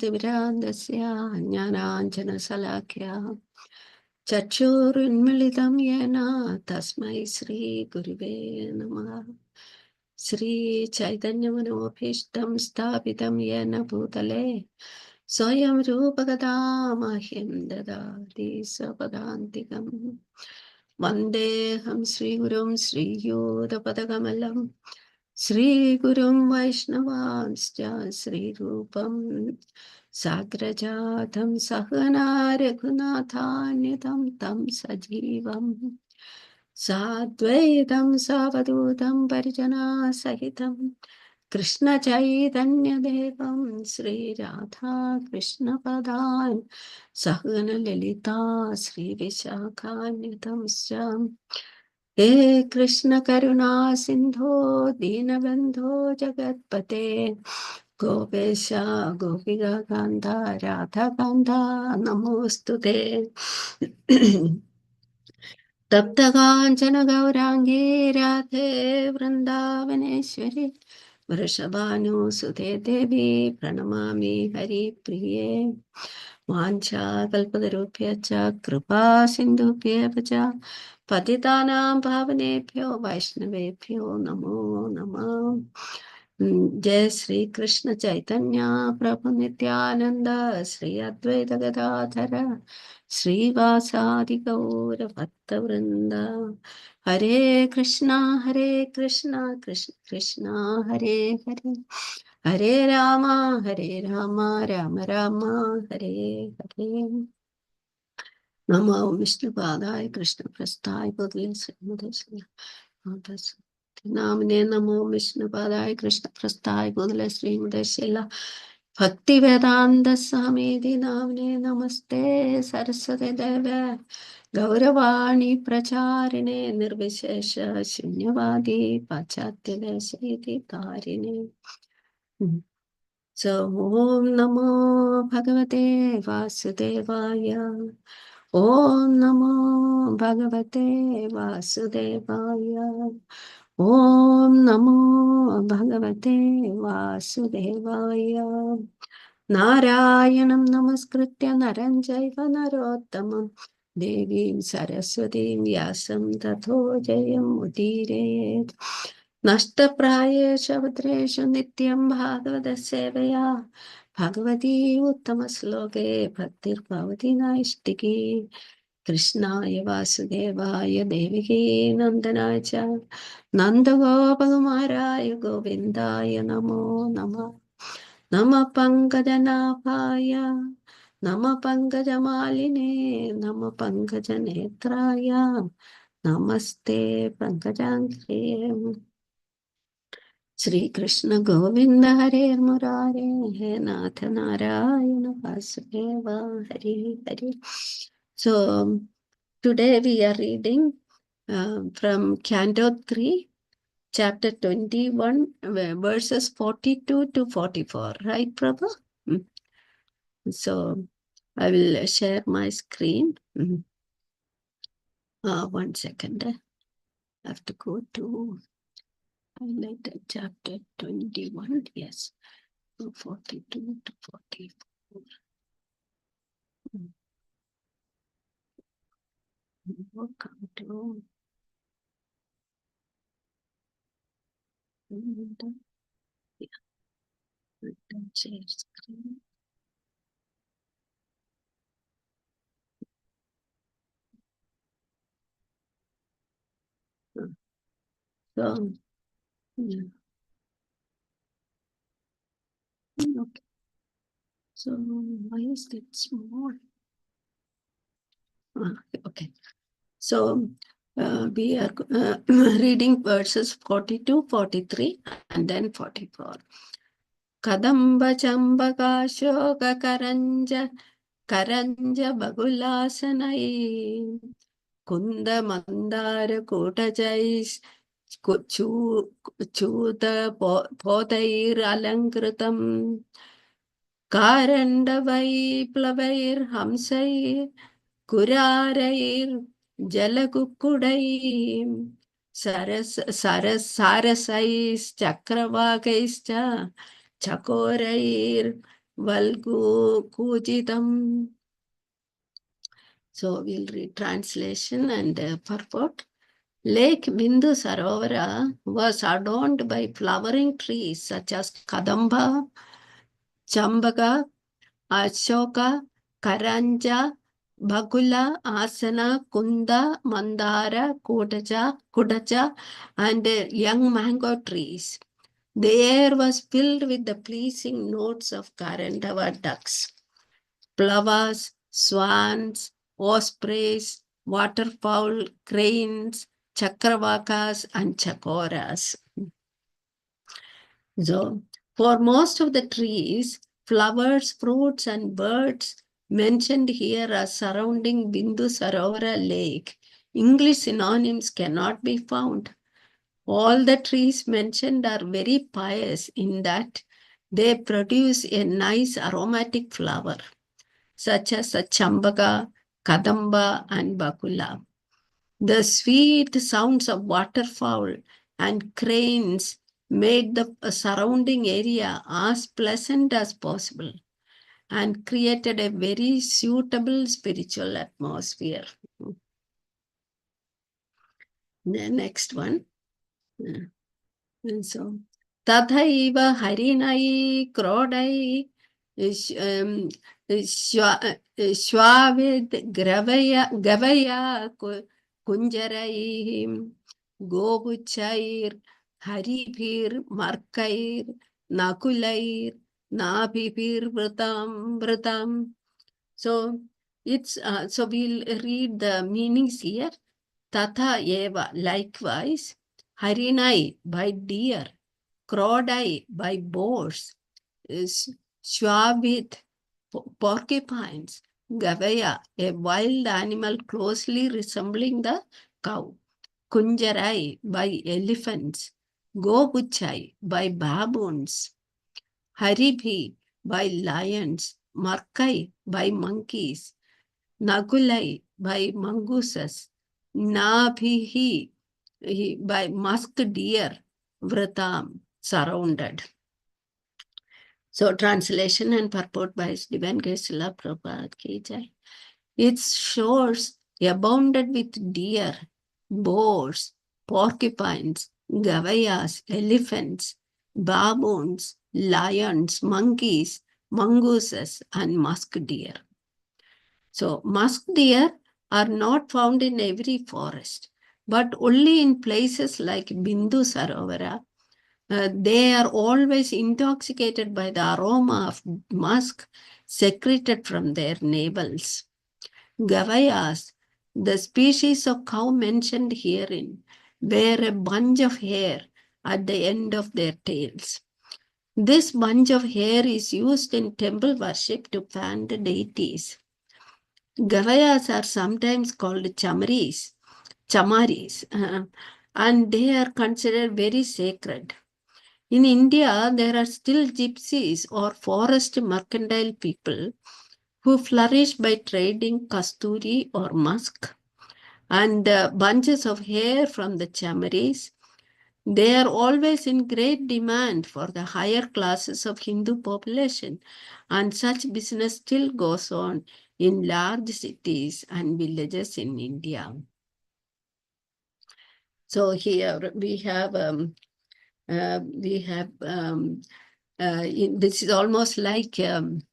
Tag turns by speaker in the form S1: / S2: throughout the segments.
S1: दिव्रान्दस्य ज्ञानाञ्जनशलाख्या चक्षुरुन्मिलितं येन तस्मै श्रीगुरुवे नमः। श्रीचैतन्यमनोभीष्टं स्थापितं येन भूतले स्वयं रूपकथा मह्यं ददाति स्वपदान्तिकम्। वन्देऽहं श्रीगुरुं श्रीयुतपदकमलं श्रीगुरुं वैष्णवांश्च श्रीरूपं साग्रजातं सहना रघुनाथान्वितं तं सजीवं साद्वैतं सावधूतं परिजनासहितं कृष्णचैतन्यदेवं श्रीराधा कृष्णपदान् सहगणललिता श्रीविशाखान्वितं च। हे कृष्ण करुणा सिंधो दीनबंधो जगत्पते गोपेश गोपिका कांता राधा कांता नमोस्तुते। तप्त कांचन गौरांगी राधे वृंदावनेश्वरी वृषभानुसुते देवी प्रणमामि हरिप्रिये। वाञ्छाकल्पतरुभ्यश्च कृपा सिन्धुभ्यः च पतितानां पावनेभ्यो वैष्णवेभ्यो नमो नमः। जय श्री कृष्ण चैतन्य प्रभु नित्यानंद श्री अद्वैत गदाधर श्रीवासादि गौर भक्तवृंद। हरे कृष्णा कृष्ण कृष्ण हरे हरे हरे राम राम राम हरे हरे। नमो विष्णुपादाय कृष्ण प्रस्थाय बोधले श्रीमते नामने नमो विष्णुपादाय कृष्ण प्रस्थाय बोधले श्रीमते शिला भक्ति वेदांत स्वामी नामने नमस्ते सरस्वती देवे गौरवाणी प्रचारिणे निर्विशेष शून्यवादी पाश्चात्य देशेति तारिणे। So, Om Namo Bhagavate Vasudevaya. Om Namo Bhagavate Vasudevaya. Om Namo Bhagavate Vasudevaya. Narayanam Namaskritya Naram Jaiva Narottamam Devim Saraswatim Vyasam Tato Jayam Udiret. नष्टप्रायेषु भद्रेषु नित्यं भागवतस्य सेवया भगवती उत्तमश्लोके भक्तिर्भवति नैष्टिकी। कृष्णाय वासुदेवाय देवकी नन्दनाय च नन्दगोपकुमाराय गोविन्दाय नमो नमः। नमः पङ्कजनाभाय नमः पङ्कजमालिने नमः पङ्कजनेत्राय नमस्ते पङ्कजाङ्घ्रे। श्री कृष्ण गोविंद हरे मुरारे हे नाथ Narayan Vasudev Hare Hare. So today we are reading from Canto 3, chapter 21, verses 42 to 44. Right, Prabhu? So I will share my screen. One second. I have to go to highlighted chapter 21. Yes. 42 to 44. Welcome to share screen. So, yeah. Okay. So, why is it small? Okay. So, we are reading verses 42, 43, and then 44. Kadamba chambaka shoka karanja bagulasanai kunda mandara kotajais chūta podair alankritam कारण्डवै प्लवैर्हंसैः कुरारैर् जलकुक्कुटैः सारसैश्चक्रवाकैश्च चकोरैर् Valgu Kujitam. So we'll read translation and purport. Lake Bindu Sarovara was adorned by flowering trees such as Kadamba, Chambaka, Ashoka, Karanja, Bakula, Asana, Kunda, Mandara, Kudacha, and young mango trees. The air was filled with the pleasing notes of Karandava ducks, plovers, swans, ospreys, waterfowl, cranes, chakravakas, and chakoras. So, for most of the trees, flowers, fruits, and birds mentioned here are surrounding Bindu Sarovara Lake. English synonyms cannot be found. All the trees mentioned are very pious in that they produce a nice aromatic flower, such as the chambaka, kadamba, and bakula. The sweet sounds of waterfowl and cranes made the surrounding area as pleasant as possible and created a very suitable spiritual atmosphere. The next one. And so, Tathaiva Harinai Krodai Shwavid Gavaya Kunjarai Gobuchair Haribhir Markair Nakulair Nabhibhir Vratam. So it's so we'll read the meanings here. Tatha eva, likewise. Harinai, by deer. Crawdai, by boars. Shwabit, porcupines. Gavaya, a wild animal closely resembling the cow. Kunjarai, by elephants. Gobuchai, by baboons. Haribhi, by lions. Markai, by monkeys. Nagulai, by mongooses. Nabhihi, by musk deer. Vratam, surrounded. So translation and purport by His Divine Grace Srila Prabhupada Ki Jai. Its shores abounded with deer, boars, porcupines, gavayas, elephants, baboons, lions, monkeys, mongooses, and musk deer. So musk deer are not found in every forest, but only in places like Bindu Sarovara. They are always intoxicated by the aroma of musk secreted from their navels. Gavayas, the species of cow mentioned herein, wear a bunch of hair at the end of their tails. This bunch of hair is used in temple worship to fan the deities. Gavayas are sometimes called chamaris, and they are considered very sacred. In India, there are still gypsies or forest mercantile people who flourish by trading kasturi or musk and bunches of hair from the chamaris. They are always in great demand for the higher classes of Hindu population, and such business still goes on in large cities and villages in India. So here we have this is almost like the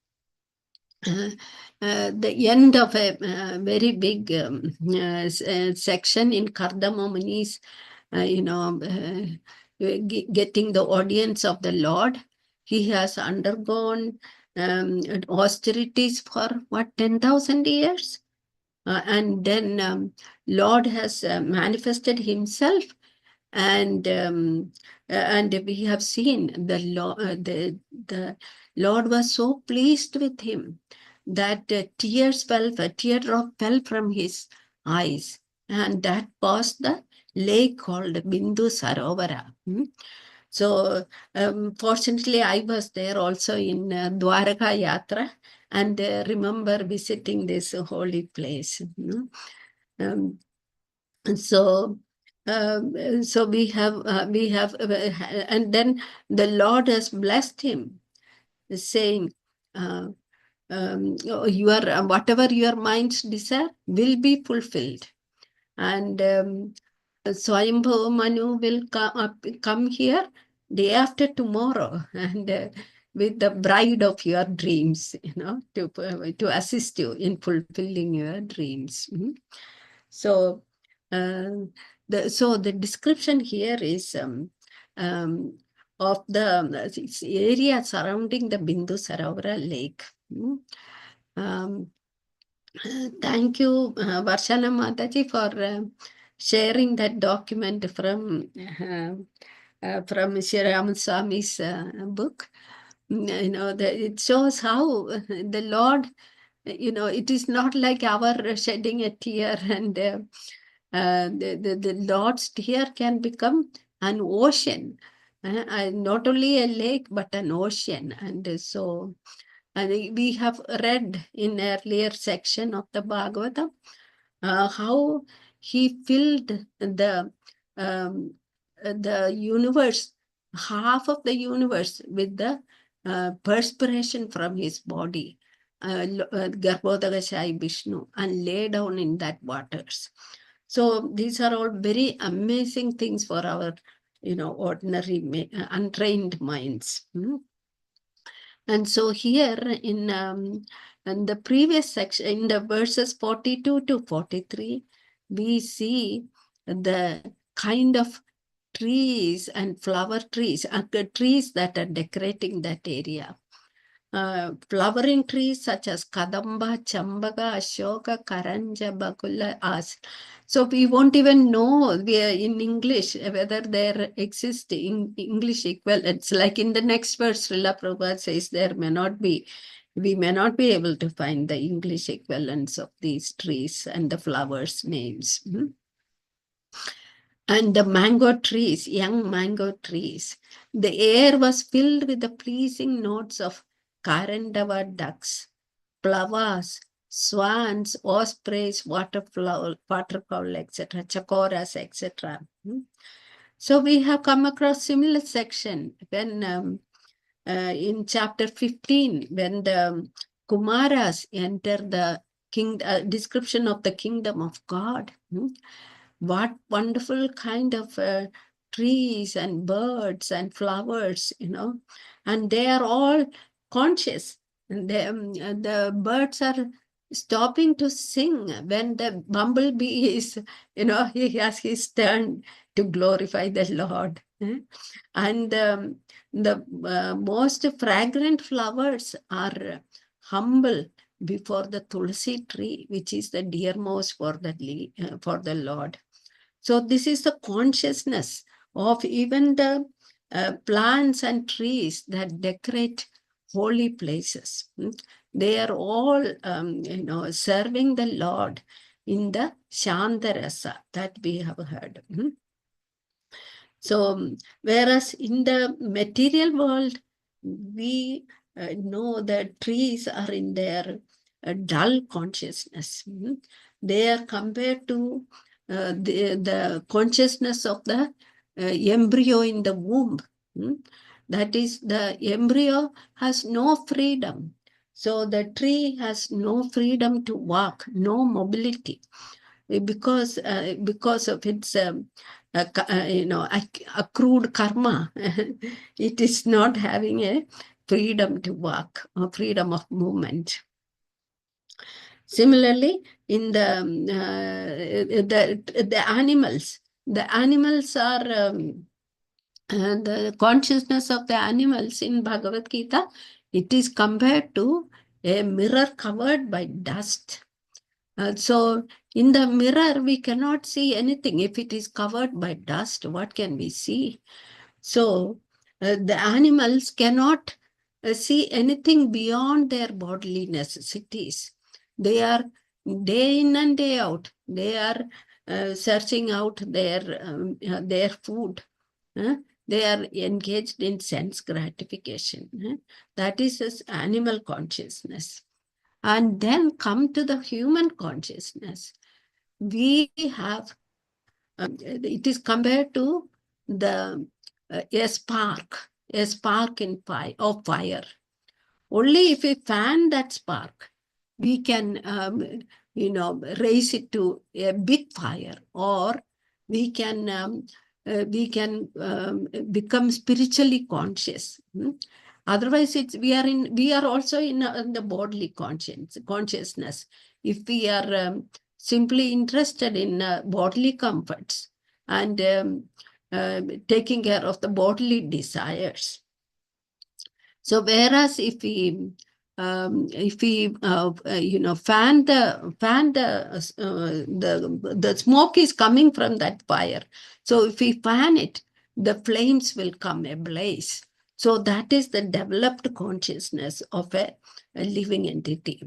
S1: end of a very big section in Kardamomuni's, getting the audience of the Lord. He has undergone austerities for what, 10,000 years? And then Lord has manifested himself, and we have seen the Lord was so pleased with him that a teardrop fell from his eyes, and that caused the lake called Bindu Sarovara. So fortunately, I was there also in Dwaraka Yatra, and remember visiting this holy place. So we have, and then the Lord has blessed him, saying, your whatever your mind's desire will be fulfilled. And Swayambhava Manu will come here day after tomorrow, and with the bride of your dreams, to assist you in fulfilling your dreams. So, the description here is of the area surrounding the Bindu Sarovara lake. Thank you, Varshana Mataji, for sharing that document from Sri Ramaswamy's book. It shows how the Lord, it is not like our shedding a tear, and the Lord's tear can become an ocean, not only a lake, but an ocean. And so we have read in earlier section of the Bhagavatam how he filled the universe, half of the universe, with the perspiration from his body, Garbhodakashai Vishnu, and lay down in that waters. So these are all very amazing things for our, ordinary untrained minds. And so here in the previous section, in the verses 42 to 43, we see the kind of trees and flower trees, trees that are decorating that area. Flowering trees such as Kadamba, Chambaga, Ashoka, Karanja, Bakula, As. So we won't even know in English whether there exist in English equivalents. Like in the next verse, Srila Prabhupada says we may not be able to find the English equivalents of these trees and the flowers' names. And the mango trees, young mango trees. The air was filled with the pleasing notes of Karandava ducks, plovers, swans, ospreys, waterfowl, etc., chakoras, etc. So we have come across similar section when in chapter 15, when the Kumaras enter the description of the kingdom of God. What wonderful kind of trees and birds and flowers, and they are all conscious. And the birds are stopping to sing when the bumblebee is, he has his turn to glorify the Lord. And the most fragrant flowers are humble before the tulsi tree, which is the dearmost for the Lord. So this is the consciousness of even the plants and trees that decorate holy places. They are all, serving the Lord in the Shantarasa that we have heard. So, whereas in the material world, we know that trees are in their dull consciousness. They are compared to the consciousness of the embryo in the womb. That is, the embryo has no freedom. So the tree has no freedom to walk, no mobility, because of its accrued karma. It is not having a freedom to walk or freedom of movement. Similarly, in the animals are the consciousness of the animals in Bhagavad Gita. It is compared to a mirror covered by dust. So in the mirror, we cannot see anything. If it is covered by dust, what can we see? So the animals cannot see anything beyond their bodily necessities. They are day in and day out. They are searching out their food. They are engaged in sense gratification. That is this animal consciousness. And then come to the human consciousness. We have, it is compared to a spark of fire. Only if we fan that spark, we can, raise it to a big fire, or we can become spiritually conscious. Otherwise, we are also in the bodily consciousness. If we are simply interested in bodily comforts and taking care of the bodily desires. So whereas if we fan the smoke is coming from that fire. So if we fan it, the flames will come ablaze. So that is the developed consciousness of a living entity.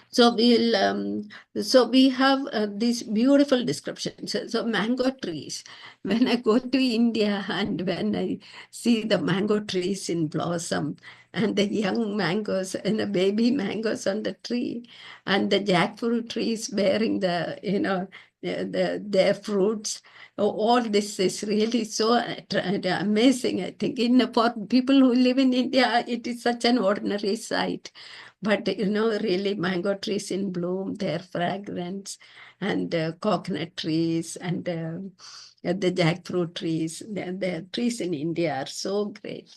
S1: So we have these beautiful descriptions. So mango trees. When I go to India and when I see the mango trees in blossom and the young mangoes and the baby mangoes on the tree and the jackfruit trees bearing their fruits. All this is really so amazing, I think. For people who live in India, it is such an ordinary sight. But, really mango trees in bloom, their fragrance, and coconut trees, and the jackfruit trees, the trees in India are so great.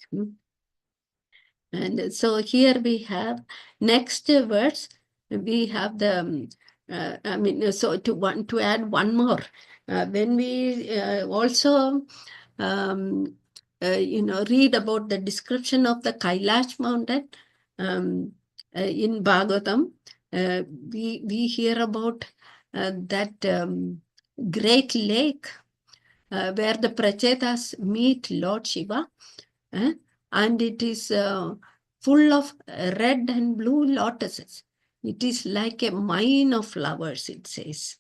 S1: And so here we have next verse, we have the, so to add one more, when we also, read about the description of the Kailash mountain in Bhagavatam, we hear about that great lake where the Prachetas meet Lord Shiva. And it is full of red and blue lotuses. It is like a mine of flowers, it says.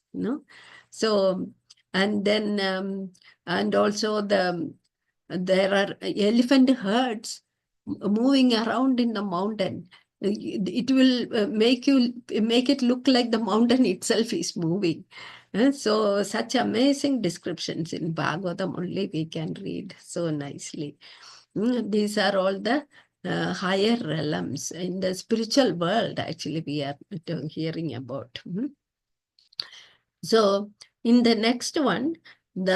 S1: So, and then, and also there are elephant herds moving around in the mountain. It will make it look like the mountain itself is moving. So such amazing descriptions in Bhagavatam only we can read so nicely. These are all the higher realms in the spiritual world, actually, we are hearing about. So in the next one, we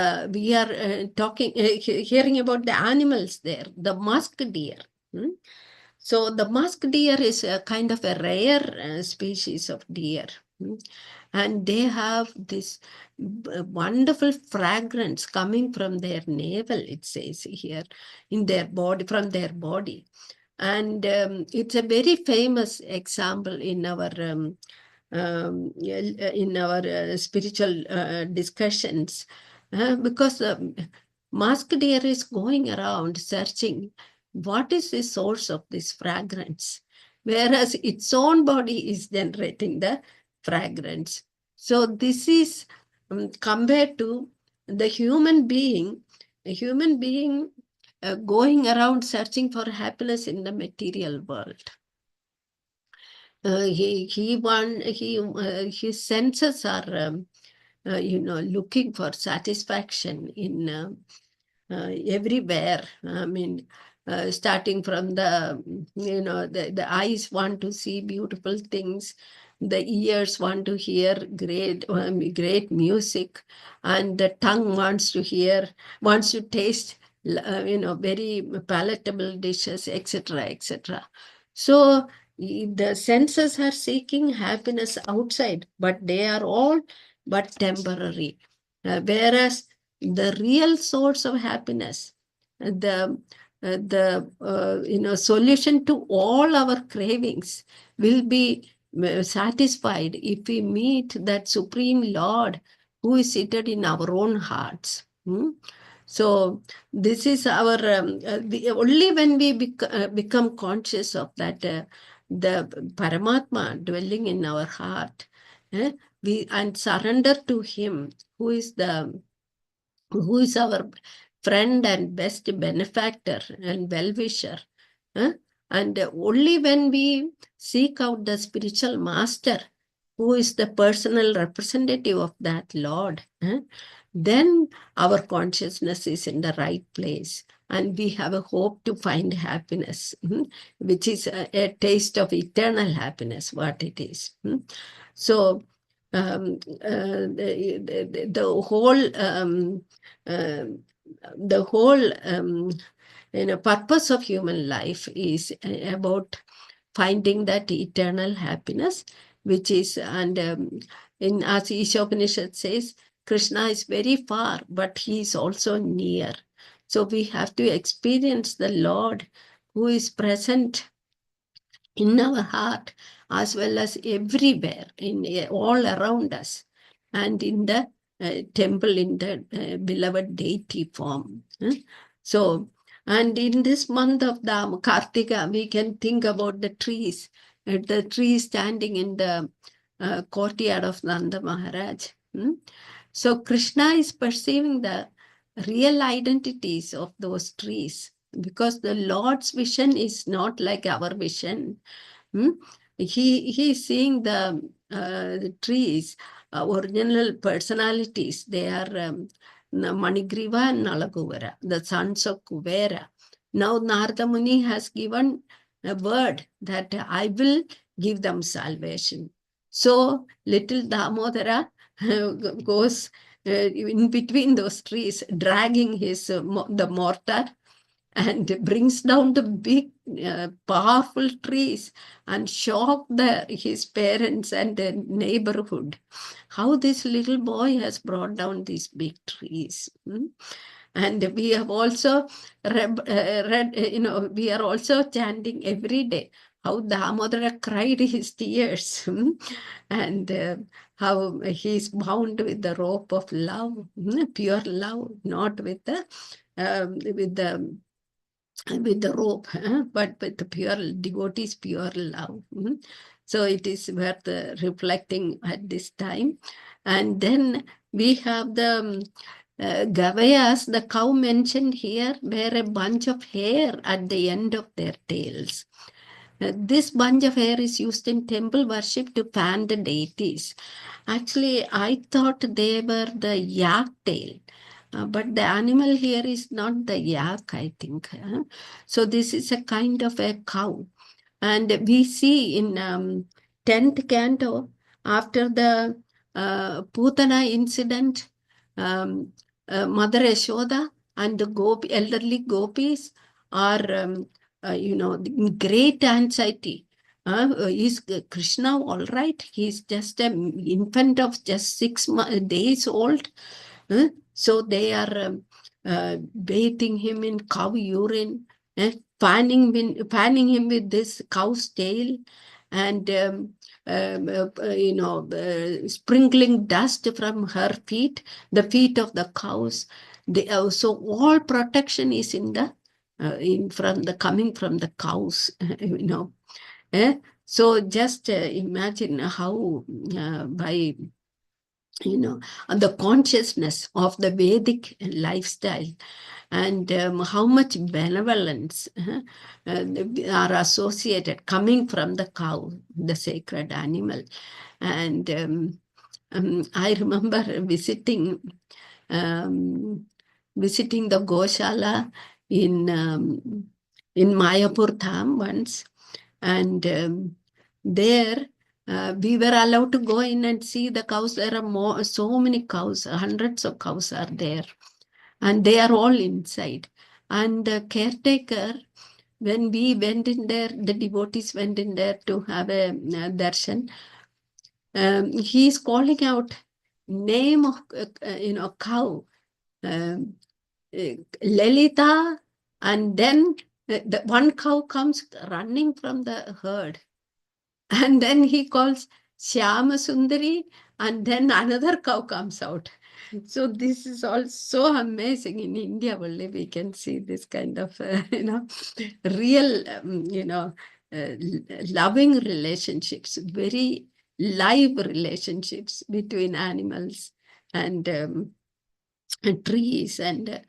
S1: are hearing about the animals there, the musk deer. So the musk deer is a kind of a rare species of deer. And they have this wonderful fragrance coming from their navel, it says here, in their body, from their body. And it's a very famous example in our spiritual discussions, because musk deer is going around searching what is the source of this fragrance, whereas its own body is generating the fragrance. So this is compared to the human being, going around searching for happiness in the material world. His senses are, looking for satisfaction in everywhere. I mean, starting from the eyes want to see beautiful things, the ears want to hear great music, and the tongue wants to taste, very palatable dishes, etc., etc. So the senses are seeking happiness outside, but they are all but temporary. Whereas the real source of happiness, the solution to all our cravings will be satisfied if we meet that Supreme Lord who is seated in our own hearts. So this is our, only when we become conscious of that, the Paramatma dwelling in our heart, and surrender to him who is our friend and best benefactor and well-wisher. And only when we seek out the spiritual master, who is the personal representative of that Lord, then our consciousness is in the right place. and we have a hope to find happiness, which is a taste of eternal happiness, what it is. So the whole purpose of human life is about finding that eternal happiness, which is, and in as Ishopanishad says, Krishna is very far, but he is also near. So we have to experience the Lord who is present in our heart as well as everywhere, in all around us, and in the temple in the beloved deity form. So, and in this month of the Kartika, we can think about the trees standing in the courtyard of Nanda Maharaj. So Krishna is perceiving the real identities of those trees, because the Lord's vision is not like our vision. He is seeing the trees, original personalities. They are Manigriva and Nalaguvara, the sons of Kuvera. Now Narada Muni has given a word that I will give them salvation. So little Damodara goes in between those trees, dragging the mortar, and brings down the big, powerful trees and shock his parents and the neighborhood. How this little boy has brought down these big trees. And we have also read, we are also chanting every day how Damodara cried his tears, and how he is bound with the rope of love, pure love, not with the rope, but with the pure devotees, pure love. So it is worth reflecting at this time. And then we have the Gavayas, the cow mentioned here, wear a bunch of hair at the end of their tails. This bunch of hair is used in temple worship to fan the deities. Actually, I thought they were the yak tail. But the animal here is not the yak, I think. So this is a kind of a cow. And we see in 10th canto, after the Putana incident, Mother Yashoda and the elderly gopis are, in great anxiety. Is Krishna all right? He's just an infant of just 6 days old. So they are bathing him in cow urine, fanning him with this cow's tail, and sprinkling dust from her feet, the feet of the cows. So all protection is in the coming from the cows, So just imagine how by the consciousness of the Vedic lifestyle, and how much benevolence are associated coming from the cow, the sacred animal. And I remember visiting the Goshala in Mayapur Dham once, and there we were allowed to go in and see the cows. There are so many cows, hundreds of cows are there, and they are all inside. And the caretaker, when we went in there, the devotees went in there to have a darshan. He is calling out name of cow, Lalita, and then the one cow comes running from the herd. And then he calls Shyama Sundari, and then another cow comes out. So this is all so amazing. In India only we can see this kind of, real, loving relationships, very live relationships between animals and trees, and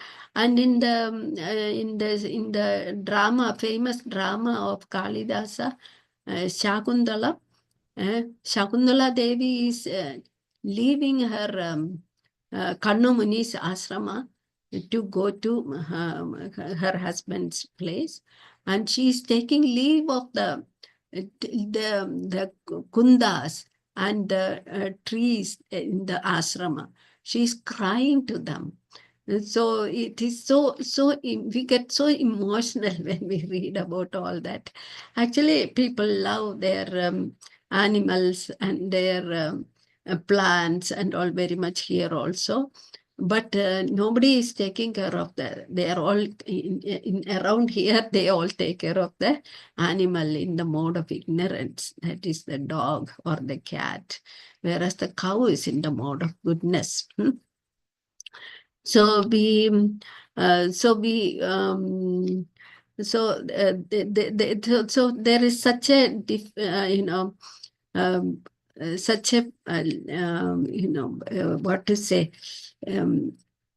S1: in the drama, famous drama of Kalidasa, Shakuntala, Shakuntala Devi is leaving her Kannu Muni's ashrama to go to her husband's place, and she is taking leave of the kundas and the trees in the ashrama. She is crying to them. So it is we get so emotional when we read about all that. Actually, people love their animals and their plants and all very much here also. But nobody is taking care of that. They are all around here. They all take care of the animal in the mode of ignorance. That is the dog or the cat, whereas the cow is in the mode of goodness. So we, so we, so there is such a, such a, what to say,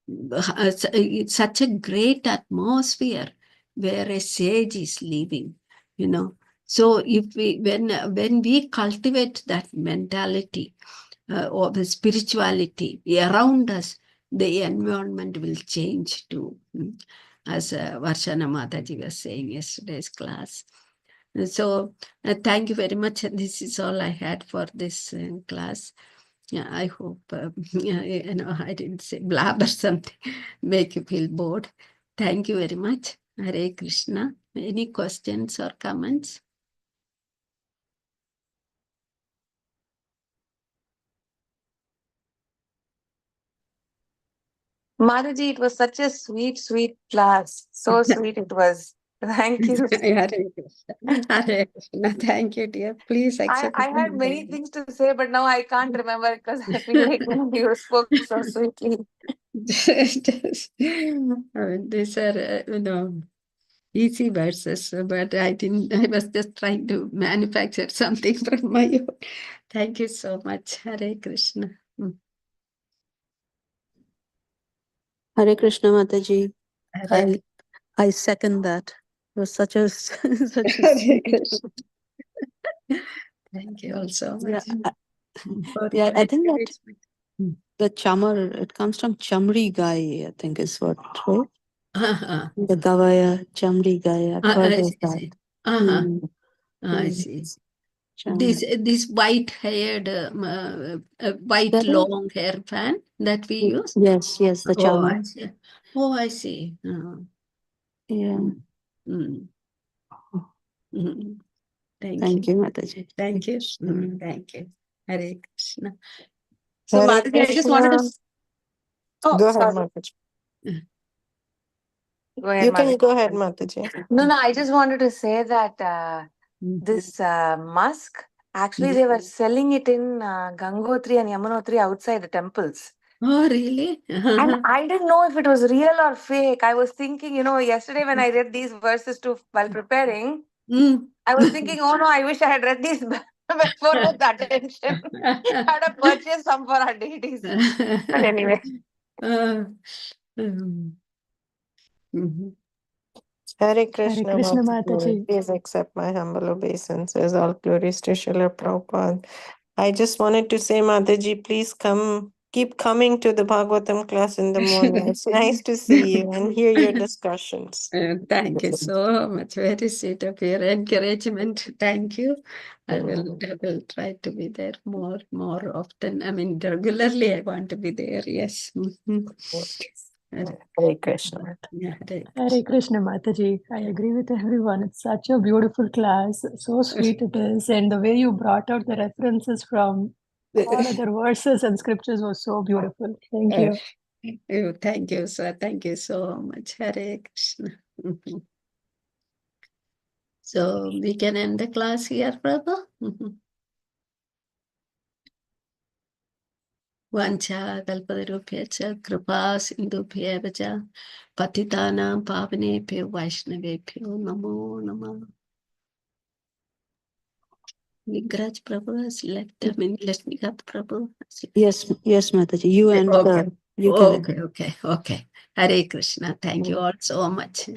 S1: it's such a great atmosphere where a sage is living, So if we, when we cultivate that mentality or the spirituality around us, the environment will change too, as Varshana Mataji was saying yesterday's class. So thank you very much. This is all I had for this class. Yeah, I hope, I didn't say blab or something, make you feel bored. Thank you very much. Hare Krishna. Any questions or comments?
S2: Madhaji, it was such a sweet, sweet class. So sweet it was. Thank you.
S1: Hare Krishna. Hare Krishna. Thank you, dear. Please accept.
S2: I had many things to say, but now I can't remember because I feel like you spoke so sweetly.
S1: These are, easy verses, but I was just trying to manufacture something from my own. Thank you so much. Hare Krishna.
S3: Hare Krishna, Mataji. I second that. It was such a
S1: Hare Krishna. Thank you all so much.
S3: Yeah, I think that the chamar, it comes from chamri gai, I think is what, right? The Gavaya, chamri gai. I've heard of that.
S1: I see. This white-haired, white long hair fan that we use?
S3: Yes, the chamar.
S1: I see.
S3: Yeah.
S1: Thank you,
S3: Mataji.
S1: Thank you. Thank you. Hare Krishna.
S2: So,
S4: Hare
S2: Mataji, I just wanted to. Oh,
S4: Go ahead,
S2: sorry.
S4: Mataji.
S2: Go ahead,
S4: You can
S2: Mataji.
S4: go ahead, Mataji.
S2: No, I just wanted to say that this musk, actually, they were selling it in Gangotri and Yamunotri outside the temples.
S1: Oh, really?
S2: And I didn't know if it was real or fake. I was thinking, yesterday when I read these verses while preparing, I was thinking, oh no, I wish I had read these before with attention. I had to purchase some for our deities. But anyway.
S4: Hare Krishna,
S5: Hare Krishna,
S4: Mataji.
S5: Mataji.
S4: Please accept my humble obeisances. All glories to Srila Prabhupada. I just wanted to say, Mataji, please keep coming to the Bhagavatam class in the morning. It's nice to see you and hear your discussions.
S1: Thank you so much. Very sweet of your encouragement. Thank you. I will try to be there more often. I mean, regularly I want to be there. Yes.
S4: Hare Krishna.
S5: Hare Krishna, Mataji. I agree with everyone. It's such a beautiful class. So sweet it is. And the way you brought out the references from all other verses and scriptures was so beautiful. Thank you.
S1: Thank you, sir. Thank you so much. Hare Krishna. So we can end the class here, Prabhu. Vancha kalpatarubhya kripa sindhubhya cha patitanam pavanebhyo vaishnavebhyo namo namah. Vigraj Prabhu has left. Let me have Prabhu.
S3: Yes, Mataji. You and
S1: okay.
S3: you can.
S1: Okay. Hare Krishna. Thank you all so much.